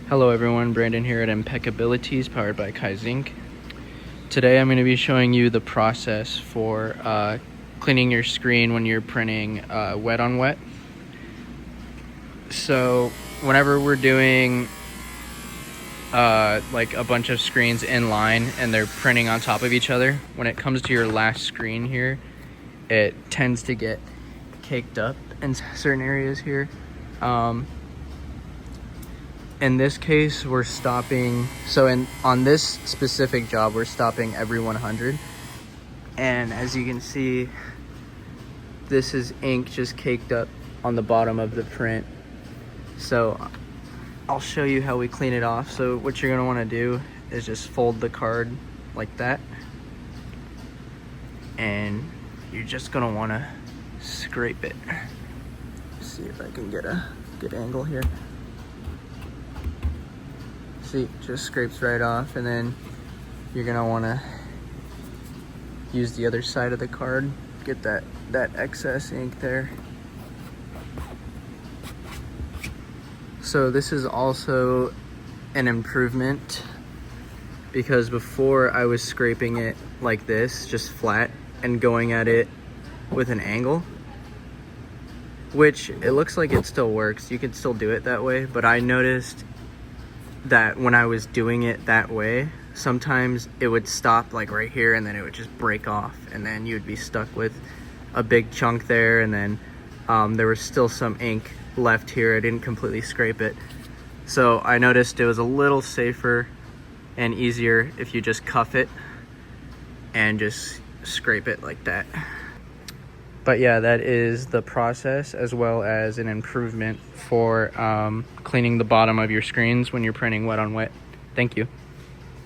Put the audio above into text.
Hello everyone, Brandon here at Impeccabilities powered by Kaizenk. Today I'm going to be showing you the process for cleaning your screen when you're printing wet on wet. So whenever we're doing like a bunch of screens in line and they're printing on top of each other, when it comes to your last screen here, it tends to get caked up in certain areas here. In this case, we're stopping, on this specific job, we're stopping every 100. And as you can see, this is ink just caked up on the bottom of the print. So I'll show you how we clean it off. So what you're gonna wanna do is just fold the card like that. And you're just gonna wanna scrape it. Let's see if I can get a good angle here. See, it just scrapes right off, and then you're gonna wanna use the other side of the card, get that excess ink there. So this is also an improvement, because before I was scraping it like this, just flat, and going at it with an angle, which it looks like it still works. You can still do it that way, but I noticed that when I was doing it that way, sometimes it would stop like right here and then it would just break off, and then you'd be stuck with a big chunk there, and then there was still some ink left here. I didn't completely scrape it. So I noticed it was a little safer and easier if you just cuff it and just scrape it like that. But yeah, that is the process, as well as an improvement for cleaning the bottom of your screens when you're printing wet on wet. Thank you.